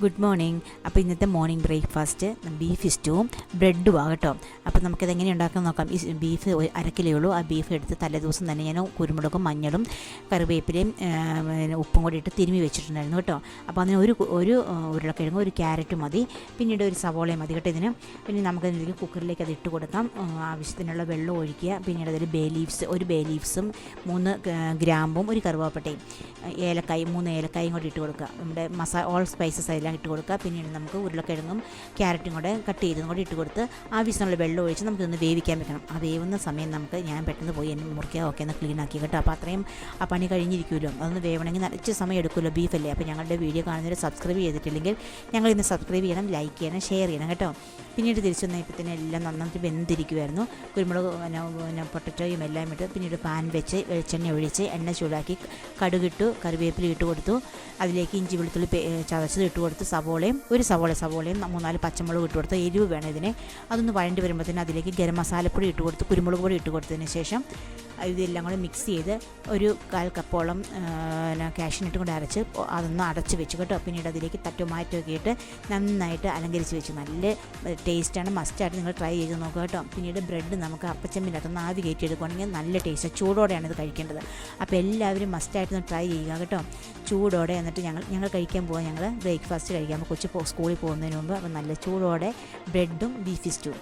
Good morning. അപ്പോൾ ഇന്നത്തെ morning breakfast beef സ്റ്റൂവും ബ്രെഡും ആകട്ടോ. അപ്പോൾ നമുക്കത് എങ്ങനെ ഉണ്ടാക്കാൻ നോക്കാം. ഈ ബീഫ് 1/2 കിലോ ഉള്ളൂ. ആ ബീഫ് എടുത്ത് തലേദിവസം തന്നെ ഞാൻ കുരുമുളകും മഞ്ഞളും കറിവേപ്പിലയും ഉപ്പും കൂടി ഇട്ട് തിരുമ്മി വെച്ചിട്ടുണ്ടായിരുന്നു കേട്ടോ. അപ്പോൾ അതിന് ഒരു ഉരുളക്കിഴങ്ങും ഒരു ക്യാരറ്റും മതി, പിന്നീട് ഒരു സവോളയും മതി കേട്ടോ ഇതിന്. പിന്നെ നമുക്കതിലേക്ക് കുക്കറിലേക്ക് അത് ഇട്ട് കൊടുക്കാം. ആവശ്യത്തിനുള്ള വെള്ളം ഒഴിക്കുക. പിന്നീട് അതിൽ ഒരു ബേ ലീവ്സും 3 ഗ്രാമ്പും ഒരു കറുവാപ്പട്ടയും 3 ഏലക്കായും കൂടി ഇട്ട് കൊടുക്കുക. നമ്മുടെ ഓൾ സ്പൈസസ് എല്ലാം ഇട്ട് കൊടുക്കുക. പിന്നീട് നമുക്ക് ഉരുളക്കിഴങ്ങും ക്യാരറ്റും കൂടെ കട്ട് ചെയ്തതും കൂടി ഇട്ട് കൊടുത്ത് ആവശ്യമുള്ള വെള്ളം ഒഴിച്ച് നമുക്കൊന്ന് വേവിക്കാൻ വെക്കണം. ആ വേവുന്ന സമയം ഞാൻ പെട്ടെന്ന് പോയി മുറിക്കുക ഒന്ന് ക്ലീൻ ആക്കി കേട്ടോ. അപ്പോൾ അത്രയും ആ പണി കഴിഞ്ഞിരിക്കുമല്ലോ. അതൊന്ന് വേവണമെങ്കിൽ നിറച്ച് സമയം എടുക്കുമല്ലോ, ബീഫല്ലേ. അപ്പോൾ ഞങ്ങളുടെ വീഡിയോ കാണുന്നവർ സബ്സ്ക്രൈബ് ചെയ്തിട്ടില്ലെങ്കിൽ ഞങ്ങൾ ഇന്ന് സബ്സ്ക്രൈബ് ചെയ്യണം, ലൈക്ക് ചെയ്യണം, ഷെയർ ചെയ്യണം കേട്ടോ. പിന്നീട് തിരിച്ചു വന്നപ്പോഴത്തേനും എല്ലാം നന്നായിട്ട് വെന്തിരിക്കുമായിരുന്നു. കുരുമുളക് പൊട്ടറ്റോയും എല്ലാം ഇട്ട് പിന്നീട് പാൻ വെച്ച് വെളിച്ചെണ്ണ ഒഴിച്ച് എണ്ണ ചൂടാക്കി കടുകിട്ടു, കറിവേപ്പില ഇട്ട് കൊടുത്തു. അതിലേക്ക് ഇഞ്ചി വെളുത്തുള്ളി ചതച്ചത് ഇട്ട് കൊടുത്ത് സവോളയും 3-4 പച്ചമുളക് ഇട്ട് കൊടുത്ത് എരിവ് വേണം ഇതിന്. അതൊന്ന് വഴണ്ടി വരുമ്പോഴത്തേനും അതിലേക്ക് ഗരം മസാലപ്പൊടി ഇട്ട് കൊടുത്ത് കുരുമുളക് പൊടി ഇട്ട് കൊടുത്തതിന് ശേഷം ഇതെല്ലാം കൂടി മിക്സ് ചെയ്ത് ഒരു 1/4 കപ്പോളം കാഷ്യൂനട്ട് കൊണ്ട് അരച്ച് അതൊന്ന് അടച്ച് വെച്ച് കേട്ടോ. പിന്നീട് അതിലേക്ക് ടൊമാറ്റോ ഒക്കെ ഇട്ട് നന്നായിട്ട് അലങ്കരിച്ച് വെച്ചു. നല്ല ടേസ്റ്റാണ്, മസ്റ്റായിട്ട് നിങ്ങൾ ട്രൈ ചെയ്ത് നോക്കുക കേട്ടോ. പിന്നീട് ബ്രെഡ് നമുക്ക് അപ്പച്ചമ്പിനകത്ത് ആവി കയറ്റി എടുക്കുകയാണെങ്കിൽ നല്ല ടേസ്റ്റ്, ചൂടോടെയാണ് ഇത് കഴിക്കേണ്ടത്. അപ്പോൾ എല്ലാവരും മസ്റ്റായിട്ടൊന്ന് ട്രൈ ചെയ്യുക കേട്ടോ, ചൂടോടെ. എന്നിട്ട് ഞങ്ങൾ കഴിക്കാൻ പോകാം, ഞങ്ങൾ ബ്രേക്ക്ഫാസ്റ്റ് കഴിക്കാൻ. കൊച്ചു സ്കൂളിൽ പോകുന്നതിന് മുമ്പ്. അപ്പോൾ നല്ല ചൂടോടെ ബ്രെഡും ബീഫ് സ്റ്റൂ.